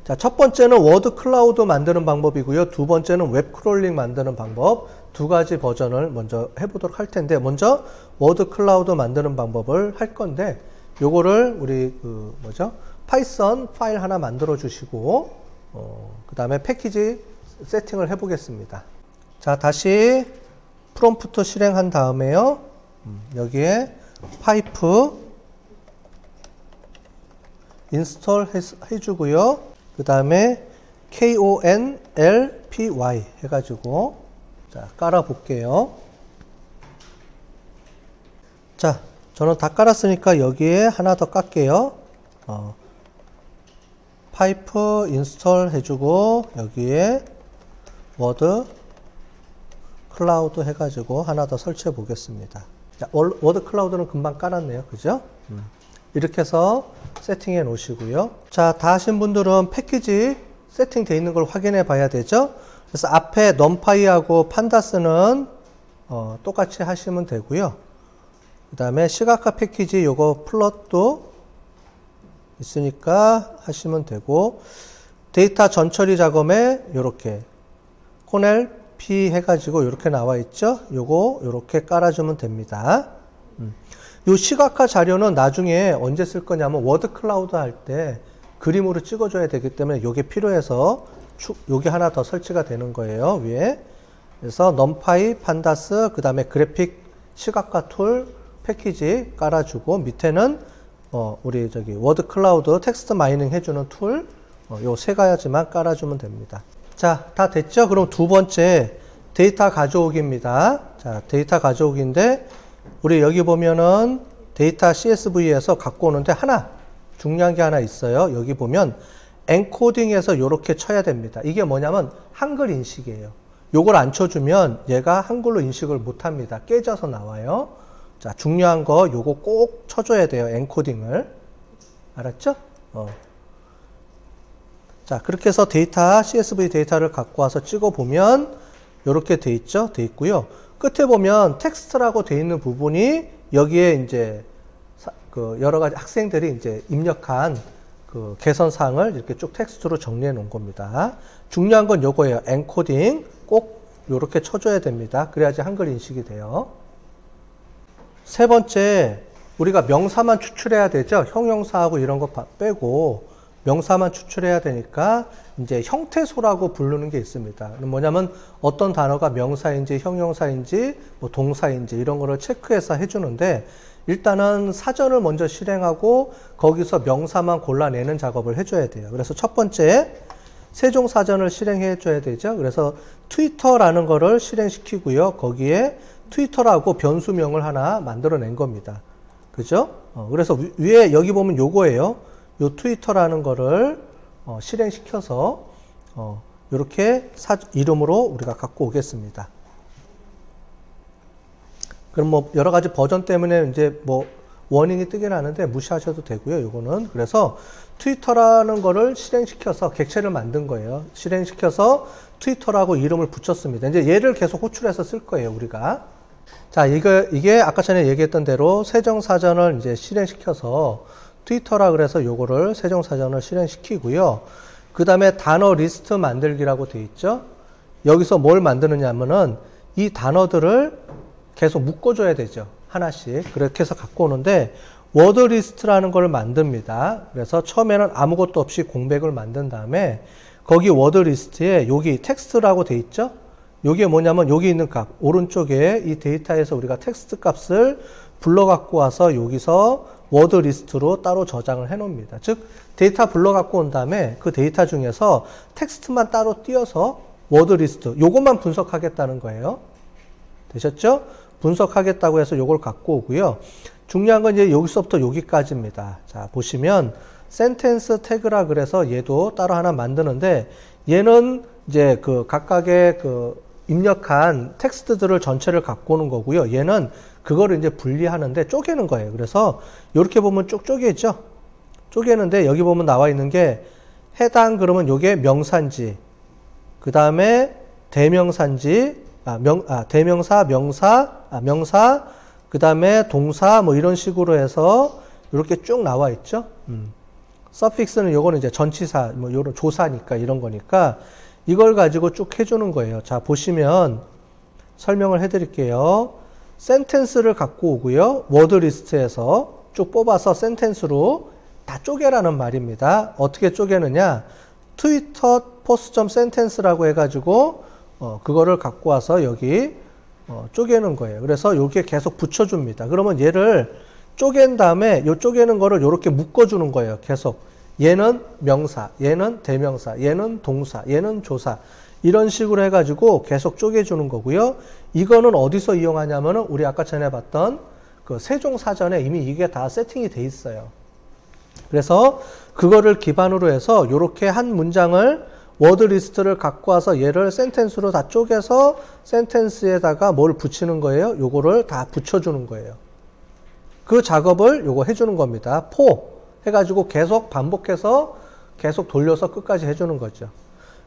자, 첫 번째는 워드 클라우드 만드는 방법이고요. 두 번째는 웹 크롤링 만드는 방법. 두 가지 버전을 먼저 해보도록 할 텐데, 먼저 워드 클라우드 만드는 방법을 할 건데, 요거를 우리 파이썬 파일 하나 만들어 주시고, 그 다음에 패키지 세팅을 해보겠습니다. 자, 다시 프롬프트 실행한 다음에요. 여기에 파이프 인스톨 해주고요. 그 다음에 konlpy 해가지고 자, 깔아 볼게요. 자, 저는 다 깔았으니까 여기에 하나 더 깔게요. 파이프 인스톨 해주고 여기에 워드 클라우드 해가지고 하나 더 설치해 보겠습니다. 자, 워드 클라우드는 금방 깔았네요. 그죠? 이렇게 해서 세팅해 놓으시고요. 자, 다 하신 분들은 패키지 세팅되어 있는 걸 확인해 봐야 되죠. 그래서 앞에 넘파이하고 판다스는 똑같이 하시면 되고요. 그 다음에 시각화 패키지 요거 플롯도 있으니까 하시면 되고, 데이터 전처리 작업에 요렇게 코넬 P 해가지고 요렇게 나와 있죠. 요거 요렇게 깔아주면 됩니다. 요 시각화 자료는 나중에 언제 쓸 거냐면 워드 클라우드 할 때 그림으로 찍어줘야 되기 때문에 요게 필요해서 요게 하나 더 설치가 되는 거예요, 위에. 그래서 넘파이, 판다스, 그 다음에 그래픽 시각화 툴 패키지 깔아주고, 밑에는 우리 워드 클라우드 텍스트 마이닝 해주는 툴, 요 세 가지만 깔아주면 됩니다. 자, 다 됐죠? 그럼 두 번째 데이터 가져오기입니다. 자, 데이터 가져오기인데, 우리 여기 보면은 데이터 CSV에서 갖고 오는데 중요한 게 하나 있어요. 여기 보면 엔코딩에서 이렇게 쳐야 됩니다. 이게 뭐냐면 한글 인식이에요. 요걸 안 쳐주면 얘가 한글로 인식을 못합니다. 깨져서 나와요. 자, 중요한 거 요거 꼭 쳐줘야 돼요. 엔코딩을. 알았죠? 자, 그렇게 해서 CSV 데이터를 갖고 와서 찍어보면 이렇게 돼 있죠? 돼 있고요. 끝에 보면 텍스트라고 돼 있는 부분이 여기에 이제 여러 가지 학생들이 이제 입력한 개선사항을 이렇게 쭉 텍스트로 정리해 놓은 겁니다. 중요한 건 요거예요. 엔코딩 꼭 이렇게 쳐줘야 됩니다. 그래야지 한글 인식이 돼요. 세 번째, 우리가 명사만 추출해야 되죠. 형용사하고 이런 거 빼고 명사만 추출해야 되니까 이제 형태소라고 부르는 게 있습니다. 뭐냐면 어떤 단어가 명사인지 형용사인지 뭐 동사인지 이런 거를 체크해서 해주는데, 일단은 사전을 먼저 실행하고 거기서 명사만 골라내는 작업을 해줘야 돼요. 그래서 첫 번째 세종사전을 실행해 줘야 되죠. 그래서 트위터라는 거를 실행시키고요. 거기에 트위터라고 변수명을 하나 만들어낸 겁니다. 그죠? 그래서 위에 여기 보면 요거예요. 요 트위터라는 거를 실행시켜서 이렇게 이름으로 우리가 갖고 오겠습니다. 그럼 뭐 여러 가지 버전 때문에 이제 뭐 워닝이 뜨긴 하는데 무시하셔도 되고요. 요거는 그래서 트위터라는 거를 실행시켜서 객체를 만든 거예요. 실행시켜서 트위터라고 이름을 붙였습니다. 이제 얘를 계속 호출해서 쓸 거예요, 우리가. 자, 이게 아까 전에 얘기했던 대로 세종사전을 이제 실행시켜서 트위터라 그래서 요거를 세종사전을 실행시키고요. 그 다음에 단어 리스트 만들기라고 돼 있죠. 여기서 뭘 만드느냐면은 이 단어들을 계속 묶어줘야 되죠. 하나씩. 그렇게 해서 갖고 오는데, 워드 리스트라는 걸 만듭니다. 그래서 처음에는 아무것도 없이 공백을 만든 다음에 거기 워드 리스트에 여기 텍스트라고 돼 있죠. 여기에 뭐냐면 여기 있는 값, 오른쪽에 이 데이터에서 우리가 텍스트 값을 불러 갖고 와서 여기서 워드 리스트로 따로 저장을 해 놓습니다. 즉 데이터 불러 갖고 온 다음에 그 데이터 중에서 텍스트만 따로 띄어서 워드 리스트 요것만 분석하겠다는 거예요. 되셨죠? 분석하겠다고 해서 요걸 갖고 오고요. 중요한 건 이제 여기서부터 여기까지입니다. 자, 보시면 센텐스 태그라 그래서 얘도 따로 하나 만드는데, 얘는 이제 각각의 입력한 텍스트들을 전체를 갖고 오는 거고요. 얘는 그거를 이제 분리하는데 쪼개는 거예요. 그래서 이렇게 보면 쭉 쪼개죠. 쪼개는데 여기 보면 나와 있는 게 해당 그러면 요게 명사인지, 그 다음에 대명사인지, 대명사, 명사, 그 다음에 동사 뭐 이런 식으로 해서 이렇게 쭉 나와 있죠. 서픽스는 요거는 이제 전치사, 뭐 요런 조사니까 이런 거니까 이걸 가지고 쭉 해주는 거예요. 자, 보시면 설명을 해드릴게요. 센텐스를 갖고 오고요. 워드 리스트에서 쭉 뽑아서 센텐스로 다 쪼개라는 말입니다. 어떻게 쪼개느냐? 트위터 포스트 센텐스라고 해가지고 그거를 갖고 와서 여기 쪼개는 거예요. 그래서 여기에 계속 붙여줍니다. 그러면 얘를 쪼갠 다음에 요 쪼개는 거를 이렇게 묶어주는 거예요. 계속 얘는 명사, 얘는 대명사, 얘는 동사, 얘는 조사 이런 식으로 해가지고 계속 쪼개주는 거고요. 이거는 어디서 이용하냐면은 우리 아까 전에 봤던 그 세종사전에 이미 이게 다 세팅이 돼 있어요. 그래서 그거를 기반으로 해서 이렇게 한 문장을 워드 리스트를 갖고 와서 얘를 센텐스로 다 쪼개서 센텐스에다가 뭘 붙이는 거예요? 요거를 다 붙여주는 거예요. 그 작업을 요거 해주는 겁니다. 포 해가지고 계속 반복해서 계속 돌려서 끝까지 해주는 거죠.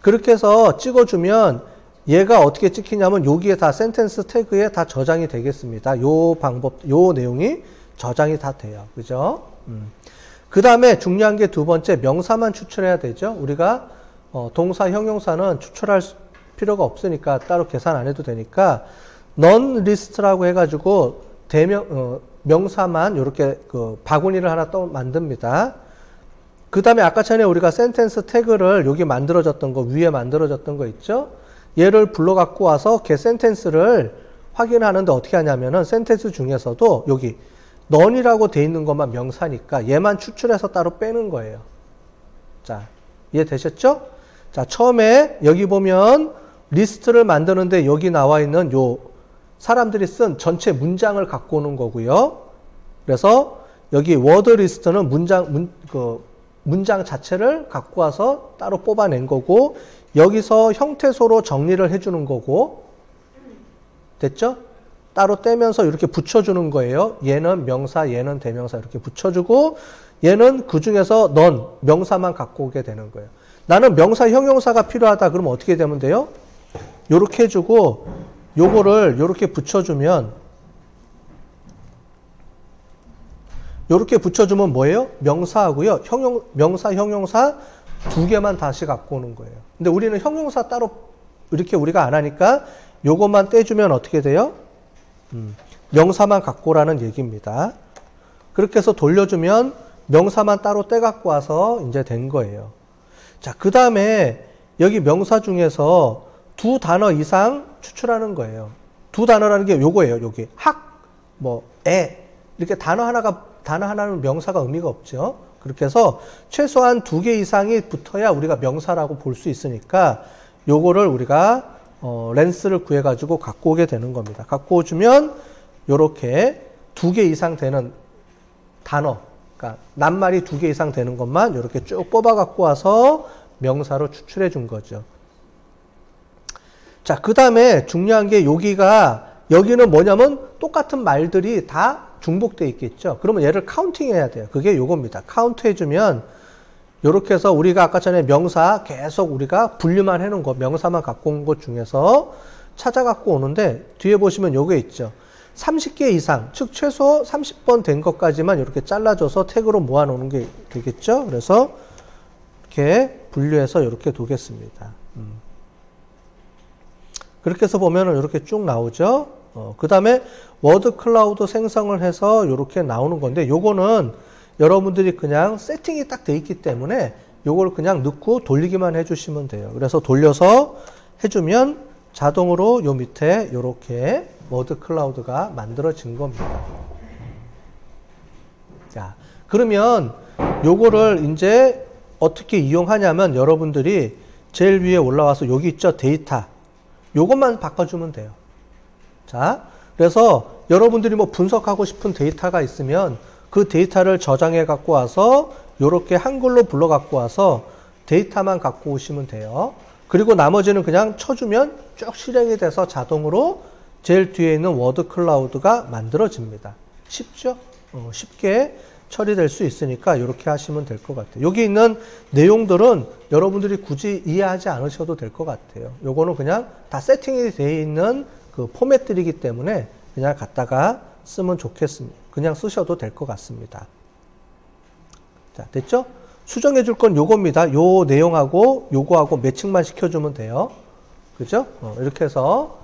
그렇게 해서 찍어주면 얘가 어떻게 찍히냐면 여기에 다 센텐스 태그에 다 저장이 되겠습니다. 요 방법, 요 내용이 저장이 다 돼요. 그죠? 그 다음에 중요한 게 두 번째 명사만 추출해야 되죠. 우리가 동사, 형용사는 추출할 필요가 없으니까 따로 계산 안 해도 되니까 non list라고 해가지고 명사만 이렇게 그 바구니를 하나 또 만듭니다. 그 다음에 아까 전에 우리가 센텐스 태그를 여기 만들어졌던 거 위에 만들어졌던 거 있죠. 얘를 불러 갖고 와서 걔 센텐스를 확인하는데 어떻게 하냐면은 센텐스 중에서도 여기 none이라고 돼 있는 것만 명사니까 얘만 추출해서 따로 빼는 거예요. 자, 이해되셨죠? 자, 처음에 여기 보면 리스트를 만드는데 여기 나와 있는 요 사람들이 쓴 전체 문장을 갖고 오는 거고요. 그래서 여기 워드 리스트는 문장 자체를 갖고 와서 따로 뽑아낸 거고 여기서 형태소로 정리를 해주는 거고 됐죠? 따로 떼면서 이렇게 붙여주는 거예요. 얘는 명사, 얘는 대명사 이렇게 붙여주고 얘는 그 중에서 넌 명사만 갖고 오게 되는 거예요. 나는 명사, 형용사가 필요하다 그러면 어떻게 되면 돼요? 요렇게 해주고 요거를 요렇게 붙여주면 요렇게 붙여주면 뭐예요? 명사하고요. 명사, 형용사 두 개만 다시 갖고 오는 거예요. 근데 우리는 형용사 따로 이렇게 우리가 안 하니까 요것만 떼주면 어떻게 돼요? 명사만 갖고 오라는 얘기입니다. 그렇게 해서 돌려주면 명사만 따로 떼갖고 와서 이제 된 거예요. 자, 그 다음에 여기 명사 중에서 두 단어 이상 추출하는 거예요. 두 단어라는 게 요거예요. 여기 학, 뭐, 이렇게 단어 하나는 명사가 의미가 없죠. 그렇게 해서 최소한 두 개 이상이 붙어야 우리가 명사라고 볼 수 있으니까 요거를 우리가 렌스를 구해가지고 갖고 오게 되는 겁니다. 갖고 오주면 요렇게 두 개 이상 되는 단어, 그러니까 낱말이 두 개 이상 되는 것만 이렇게 쭉 뽑아 갖고 와서 명사로 추출해 준 거죠. 자, 그 다음에 중요한 게 여기는 뭐냐면 똑같은 말들이 다 중복되어 있겠죠. 그러면 얘를 카운팅 해야 돼요. 그게 요겁니다. 카운트 해주면 요렇게 해서 우리가 아까 전에 명사 계속 우리가 분류만 해놓은 거, 명사만 갖고 온 것 중에서 찾아 갖고 오는데 뒤에 보시면 요게 있죠. 30개 이상, 즉 최소 30번 된 것까지만 이렇게 잘라줘서 태그로 모아놓는 게 되겠죠. 그래서 이렇게 분류해서 이렇게 두겠습니다. 그렇게 해서 보면은 이렇게 쭉 나오죠. 그 다음에 워드 클라우드 생성을 해서 이렇게 나오는 건데 요거는 여러분들이 그냥 세팅이 딱 돼 있기 때문에 요걸 그냥 넣고 돌리기만 해주시면 돼요. 그래서 돌려서 해주면 자동으로 요 밑에 이렇게 워드 클라우드가 만들어진 겁니다. 자, 그러면 요거를 이제 어떻게 이용하냐면 여러분들이 제일 위에 올라와서 여기 있죠. 데이터. 요것만 바꿔주면 돼요. 자, 그래서 여러분들이 뭐 분석하고 싶은 데이터가 있으면 그 데이터를 저장해 갖고 와서 요렇게 한글로 불러 갖고 와서 데이터만 갖고 오시면 돼요. 그리고 나머지는 그냥 쳐주면 쭉 실행이 돼서 자동으로 제일 뒤에 있는 워드 클라우드가 만들어집니다. 쉽죠? 쉽게 처리될 수 있으니까 이렇게 하시면 될 것 같아요. 여기 있는 내용들은 여러분들이 굳이 이해하지 않으셔도 될 것 같아요. 요거는 그냥 다 세팅이 되어 있는 그 포맷들이기 때문에 그냥 갖다가 쓰면 좋겠습니다. 그냥 쓰셔도 될 것 같습니다. 자, 됐죠? 수정해 줄 건 요겁니다. 요 내용하고 요거하고 매칭만 시켜주면 돼요. 그죠? 이렇게 해서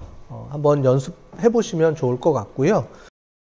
한번 연습해 보시면 좋을 것 같고요.